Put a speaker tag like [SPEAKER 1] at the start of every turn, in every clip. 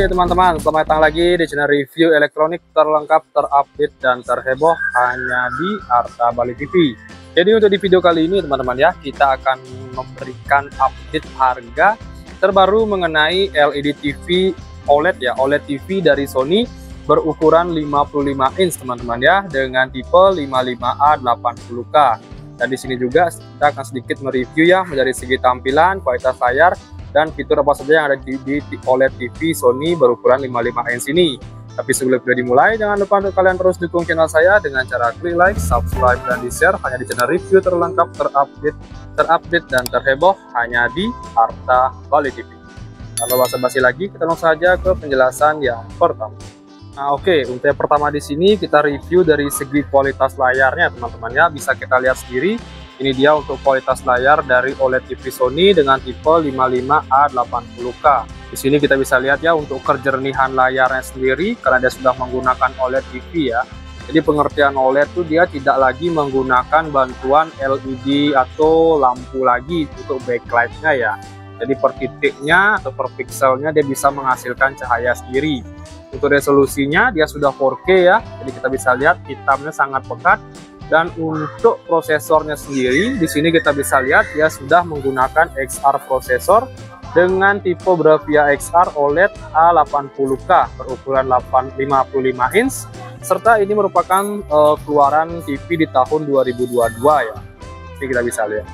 [SPEAKER 1] Oke teman-teman, selamat datang lagi di channel review elektronik terlengkap, terupdate, dan terheboh hanya di Arta Bali TV. Jadi untuk di video kali ini teman-teman ya, kita akan memberikan update harga terbaru mengenai LED TV OLED ya, OLED TV dari Sony berukuran 55 inch teman-teman ya, dengan tipe 55A 80K. Dan di sini juga kita akan sedikit mereview ya dari segi tampilan, kualitas layar, dan fitur apa saja yang ada di OLED TV Sony berukuran 55 inch ini. Tapi sebelum video dimulai, jangan lupa untuk kalian terus dukung channel saya dengan cara klik like, subscribe, dan di-share hanya di channel review terlengkap, terupdate, dan terheboh hanya di Arta Bali TV. Tanpa basa-basi lagi, kita langsung saja ke penjelasan yang pertama. Nah oke, untuk yang pertama di sini kita review dari segi kualitas layarnya teman-teman ya, bisa kita lihat sendiri. Ini dia untuk kualitas layar dari OLED TV Sony dengan tipe 55A 80K. Di sini kita bisa lihat ya untuk kejernihan layarnya sendiri karena dia sudah menggunakan OLED TV ya. Jadi pengertian OLED itu dia tidak lagi menggunakan bantuan LED atau lampu lagi untuk backlightnya ya. Jadi per titiknya atau per pixelnya dia bisa menghasilkan cahaya sendiri. Untuk resolusinya dia sudah 4K ya. Jadi kita bisa lihat hitamnya sangat pekat. Dan untuk prosesornya sendiri, di sini kita bisa lihat dia sudah menggunakan XR prosesor dengan tipe Bravia XR OLED A80K berukuran 55 inch, serta ini merupakan keluaran TV di tahun 2022 ya. Ini kita bisa lihat.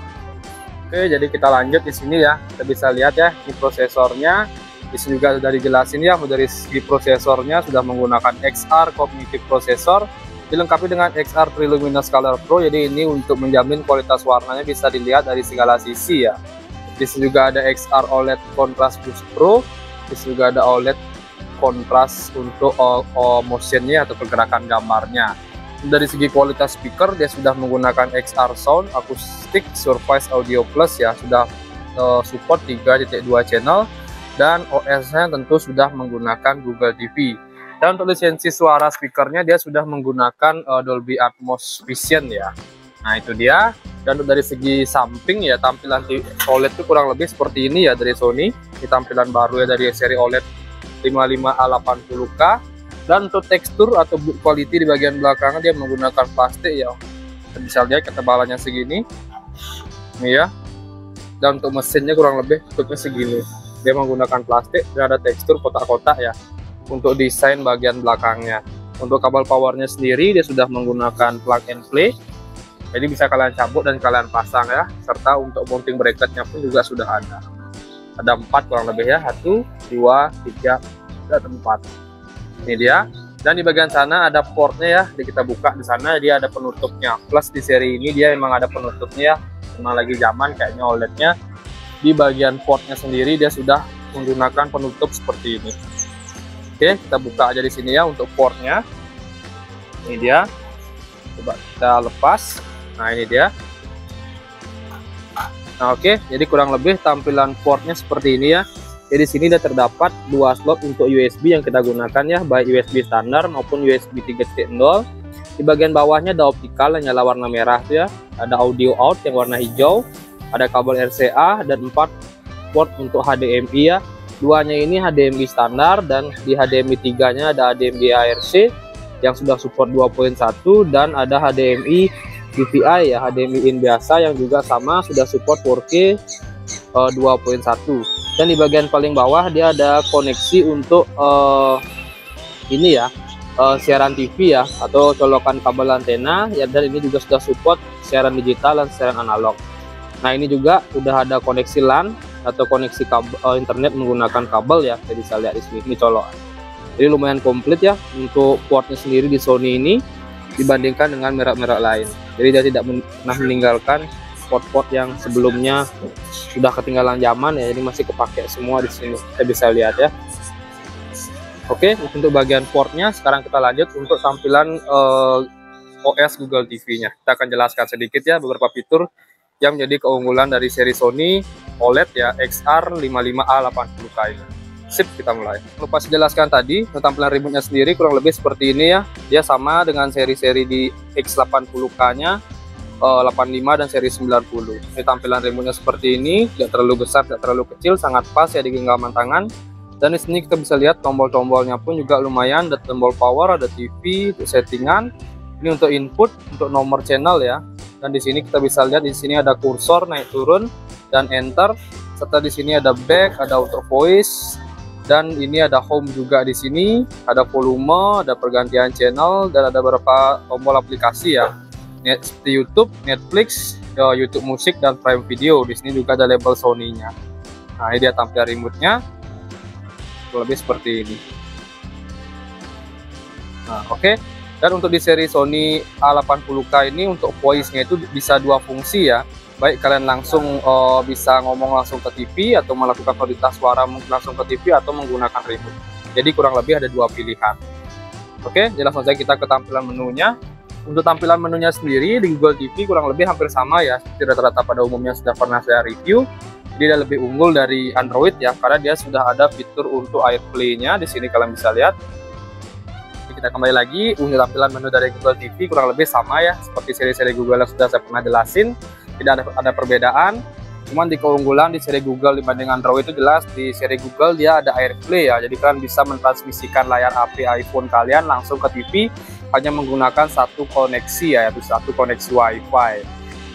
[SPEAKER 1] Oke, jadi kita lanjut di sini ya. Kita bisa lihat ya, ini prosesornya. Di sini juga sudah dijelasin ya, dari segi prosesornya sudah menggunakan XR Cognitive Processor. Dilengkapi dengan XR Triluminous Color Pro, jadi ini untuk menjamin kualitas warnanya bisa dilihat dari segala sisi ya. Di sini juga ada XR OLED Contrast Boost Pro, di sini juga ada OLED Contrast untuk motionnya atau pergerakan gambarnya. Dari segi kualitas speaker dia sudah menggunakan XR Sound Acoustic Surface Audio Plus ya, sudah support 3.2 channel, dan OS-nya tentu sudah menggunakan Google TV. Dan untuk lisensi suara speakernya dia sudah menggunakan Dolby Atmos Vision ya. Nah itu dia. Dan dari segi samping ya, tampilan OLED itu kurang lebih seperti ini ya dari Sony. Ini tampilan baru ya dari seri OLED 55A 80K. Dan untuk tekstur atau build quality di bagian belakangnya dia menggunakan plastik ya. Kita bisa lihat ketebalannya segini. Ini ya. Dan untuk mesinnya kurang lebih tutupnya segini. Dia menggunakan plastik dan ada tekstur kotak-kotak ya untuk desain bagian belakangnya. Untuk kabel powernya sendiri dia sudah menggunakan plug and play, jadi bisa kalian cabut dan kalian pasang ya. Serta untuk mounting bracketnya pun juga sudah ada 4 kurang lebih ya, 1, 2, 3, dan 4. Ini dia. Dan di bagian sana ada portnya ya, jadi kita buka di sana dia ada penutupnya. Plus di seri ini dia memang ada penutupnya ya, memang lagi zaman kayaknya OLED-nya. Di bagian portnya sendiri dia sudah menggunakan penutup seperti ini. Oke, kita buka aja di sini ya untuk portnya. Ini dia. Coba kita lepas. Nah ini dia. Nah oke, jadi kurang lebih tampilan portnya seperti ini ya. Jadi di sini ada terdapat 2 slot untuk USB yang kita gunakan ya, baik USB standar maupun USB 3.0. Di bagian bawahnya ada optical yang nyala warna merah tuh ya. Ada audio out yang warna hijau. Ada kabel RCA dan 4 port untuk HDMI ya. Duanya ini HDMI standar, dan di HDMI 3-nya ada HDMI ARC yang sudah support 2.1, dan ada HDMI DVI ya, HDMI in biasa yang juga sama sudah support 4K 2.1. Dan di bagian paling bawah dia ada koneksi untuk ini ya, siaran TV ya, atau colokan kabel antena ya, dan ini juga sudah support siaran digital dan siaran analog. Nah ini juga udah ada koneksi LAN atau koneksi kabel internet menggunakan kabel ya. Jadi bisa lihat di sini ini colokan. Jadi lumayan komplit ya untuk portnya sendiri di Sony ini dibandingkan dengan merek-merek lain. Jadi dia tidak pernah meninggalkan port-port yang sebelumnya sudah ketinggalan zaman ya. Jadi masih kepake semua di sini. Kita bisa lihat ya. Oke, untuk bagian portnya sekarang kita lanjut untuk tampilan OS Google TV-nya. Kita akan jelaskan sedikit ya beberapa fitur yang menjadi keunggulan dari seri Sony OLED ya XR 55A 80K ini. Sip, kita mulai. Lupa saya jelaskan tadi, tampilan remote-nya sendiri kurang lebih seperti ini ya. Dia sama dengan seri-seri di X80K-nya, 85 dan seri 90. Ini tampilan remote-nya seperti ini, tidak terlalu besar, tidak terlalu kecil, sangat pas ya di genggaman tangan. Dan di sini kita bisa lihat tombol-tombolnya pun juga lumayan, ada tombol power, ada TV untuk settingan. Ini untuk input, untuk nomor channel ya. Dan di sini kita bisa lihat di sini ada kursor naik turun dan enter. Serta di sini ada back, ada untuk voice, dan ini ada home juga di sini. Ada volume, ada pergantian channel, dan ada beberapa tombol aplikasi ya. Seperti YouTube, Netflix, YouTube Musik, dan Prime Video. Di sini juga ada label Sony-nya. Nah, ini dia tampilan remote-nya. Lebih seperti ini. Nah, oke. Dan untuk di seri Sony A80K ini untuk voice-nya itu bisa dua fungsi ya. Baik kalian langsung bisa ngomong langsung ke TV, atau melakukan kualitas suara langsung ke TV, atau menggunakan remote. Jadi kurang lebih ada dua pilihan. Oke, jadi langsung saja kita ke tampilan menunya. Untuk tampilan menunya sendiri di Google TV kurang lebih hampir sama ya, seperti rata-rata pada umumnya sudah pernah saya review. Jadi dia lebih unggul dari Android ya, karena dia sudah ada fitur untuk AirPlay-nya. Di sini kalian bisa lihat. Kita kembali lagi, untuk tampilan menu dari Google TV kurang lebih sama ya, seperti seri-seri Google yang sudah saya pernah jelasin. Tidak ada perbedaan. Cuman di keunggulan di seri Google dibanding Android itu jelas, di seri Google dia ada AirPlay ya, jadi kalian bisa mentransmisikan layar HP iPhone kalian langsung ke TV hanya menggunakan satu koneksi ya, yaitu satu koneksi WiFi.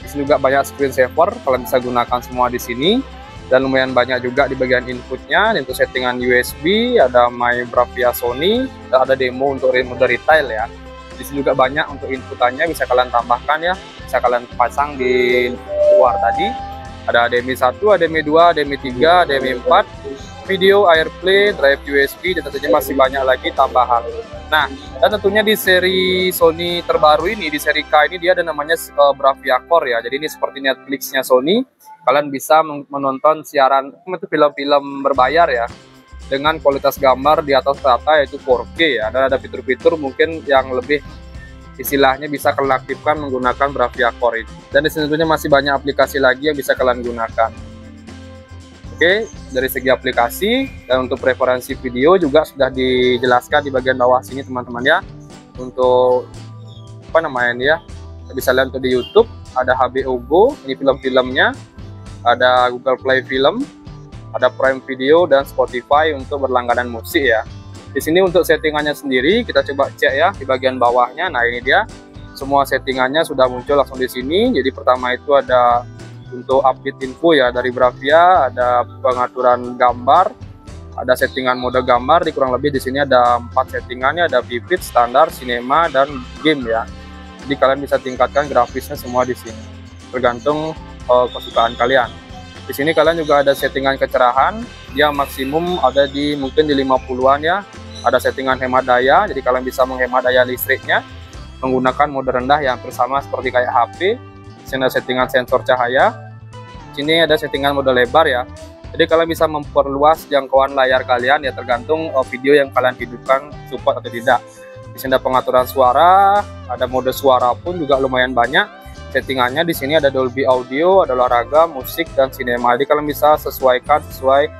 [SPEAKER 1] Di sini juga banyak screensaver, kalian bisa gunakan semua di sini. Dan lumayan banyak juga di bagian inputnya. Untuk settingan USB ada My Bravia Sony, ada demo untuk remote retail ya. Di sini juga banyak untuk inputannya, bisa kalian tambahkan ya, bisa kalian pasang di luar tadi. Ada HDMI 1, HDMI 2, HDMI 3, HDMI 4, video, AirPlay, drive USB, dan tentunya masih banyak lagi tambahan. Nah, dan tentunya di seri Sony terbaru ini, di seri K ini dia ada namanya Bravia Core ya. Jadi ini seperti Netflix-nya Sony. Kalian bisa menonton siaran itu film-film berbayar ya, dengan kualitas gambar di atas rata yaitu 4K ya. Dan ada fitur-fitur mungkin yang lebih istilahnya bisa kalian aktifkan menggunakan Bravia Core ini. Dan di sini tentunya masih banyak aplikasi lagi yang bisa kalian gunakan. Oke, dari segi aplikasi dan untuk preferensi video juga sudah dijelaskan di bagian bawah sini teman-teman ya. Untuk apa namanya ya, bisa lihat untuk di YouTube ada HBO Go, ini film-filmnya. Ada Google Play Film, ada Prime Video, dan Spotify untuk berlangganan musik ya. Di sini untuk settingannya sendiri kita coba cek ya di bagian bawahnya. Nah, ini dia semua settingannya sudah muncul langsung di sini. Jadi pertama itu ada untuk update info ya dari Bravia, ada pengaturan gambar, ada settingan mode gambar. Di kurang lebih di sini ada 4 settingannya, ada vivid, standar, cinema, dan game ya. Jadi kalian bisa tingkatkan grafisnya semua di sini, tergantung kesukaan kalian. Di sini kalian juga ada settingan kecerahan, dia maksimum ada di mungkin di 50-an ya. Ada settingan hemat daya, jadi kalian bisa menghemat daya listriknya menggunakan mode rendah yang bersama seperti kayak HP. Di sini ada settingan sensor cahaya. Di sini ada settingan mode lebar ya. Jadi kalian bisa memperluas jangkauan layar kalian ya, tergantung video yang kalian hidupkan support atau tidak. Di sini ada pengaturan suara, ada mode suara pun juga lumayan banyak. Settingannya di sini ada Dolby Audio, ada olahraga, musik, dan sinema. Jadi kalian bisa sesuaikan sesuai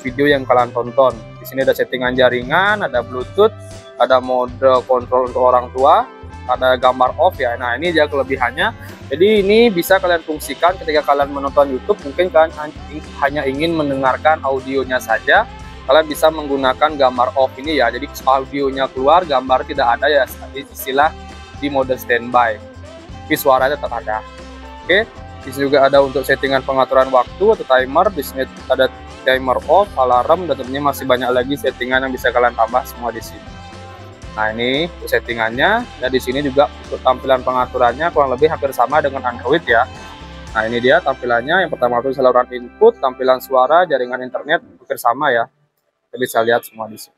[SPEAKER 1] video yang kalian tonton. Di sini ada settingan jaringan, ada Bluetooth, ada mode kontrol untuk orang tua, ada gambar off ya. Nah, ini dia kelebihannya. Jadi ini bisa kalian fungsikan ketika kalian menonton YouTube. Mungkin kalian hanya ingin mendengarkan audionya saja, kalian bisa menggunakan gambar off ini ya. Jadi audionya keluar, gambar tidak ada ya, istilah di mode standby. Tapi suaranya tetap ada. Oke, di sini juga ada untuk settingan pengaturan waktu atau timer. Di sini ada timer off, alarm, dan tentunya masih banyak lagi settingan yang bisa kalian tambah semua di sini. Nah, ini settingannya. Dan di sini juga untuk tampilan pengaturannya kurang lebih hampir sama dengan Android ya. Nah, ini dia tampilannya. Yang pertama itu saluran input, tampilan suara, jaringan internet hampir sama ya. Kita bisa lihat semua di sini.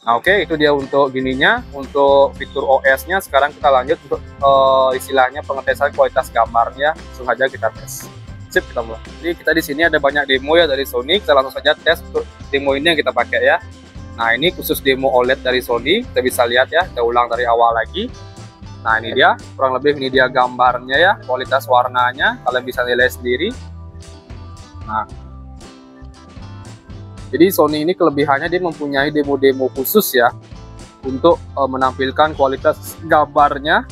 [SPEAKER 1] Nah, oke, itu dia untuk gininya, untuk fitur OS-nya. Sekarang kita lanjut untuk istilahnya pengetesan kualitas gambarnya. Langsung aja kita tes. Sip, kita mulai. Jadi kita di sini ada banyak demo ya dari Sony. Kita langsung saja tes untuk demo ini yang kita pakai ya. Nah, ini khusus demo OLED dari Sony. Kita bisa lihat ya, kita ulang dari awal lagi. Nah, ini dia, kurang lebih ini dia gambarnya ya, kualitas warnanya. Kalian bisa nilai sendiri. Nah, jadi Sony ini kelebihannya dia mempunyai demo-demo khusus ya untuk menampilkan kualitas gambarnya.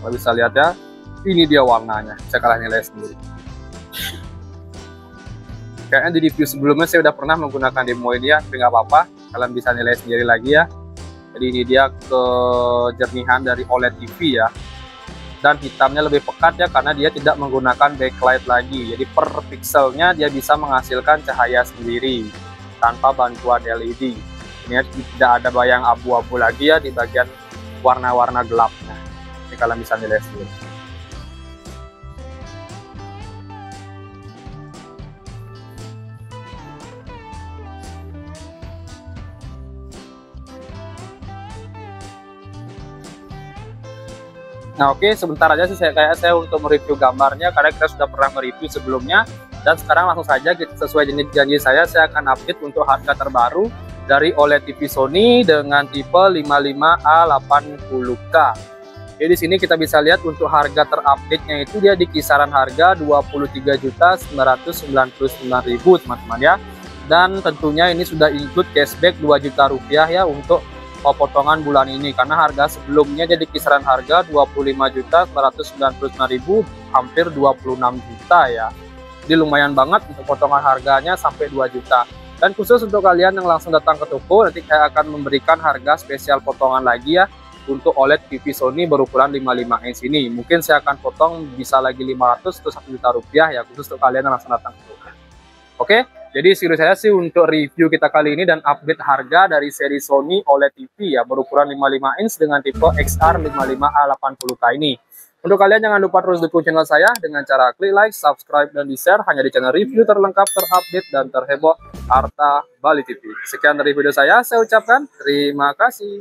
[SPEAKER 1] Kalian bisa lihat ya, ini dia warnanya, bisa kalian nilai sendiri. Kayaknya di review sebelumnya saya udah pernah menggunakan demo ini ya, tapi nggak apa-apa, kalian bisa nilai sendiri lagi ya. Jadi ini dia kejernihan dari OLED TV ya, dan hitamnya lebih pekat ya karena dia tidak menggunakan backlight lagi. Jadi per pixelnya dia bisa menghasilkan cahaya sendiri tanpa bantuan LED. Ini tidak ada bayang abu-abu lagi ya di bagian warna-warna gelapnya. Ini kalian bisa nilai sendiri. Nah oke, sebentar aja sih saya untuk mereview gambarnya karena kita sudah pernah mereview sebelumnya, dan sekarang langsung saja sesuai janji saya akan update untuk harga terbaru dari OLED TV Sony dengan tipe 55A80K. Jadi di sini kita bisa lihat untuk harga terupdate-nya itu dia di kisaran harga 23.999.000 teman-teman ya. Dan tentunya ini sudah include cashback 2 juta rupiah ya untuk potongan bulan ini, karena harga sebelumnya jadi kisaran harga 25.999.000 hampir 26 juta ya. Jadi lumayan banget untuk potongan harganya sampai 2 juta. Dan khusus untuk kalian yang langsung datang ke toko, nanti saya akan memberikan harga spesial potongan lagi ya untuk OLED TV Sony berukuran 55 inch ini. Mungkin saya akan potong bisa lagi 500 atau 1 juta rupiah ya, khusus untuk kalian yang langsung datang ke toko. Oke, jadi segitu saya sih untuk review kita kali ini dan update harga dari seri Sony OLED TV ya berukuran 55 inch dengan tipe XR55A80K ini. Untuk kalian jangan lupa terus dukung channel saya dengan cara klik like, subscribe, dan di-share hanya di channel review terlengkap, terupdate, dan terheboh Arta Bali TV. Sekian dari video saya ucapkan terima kasih.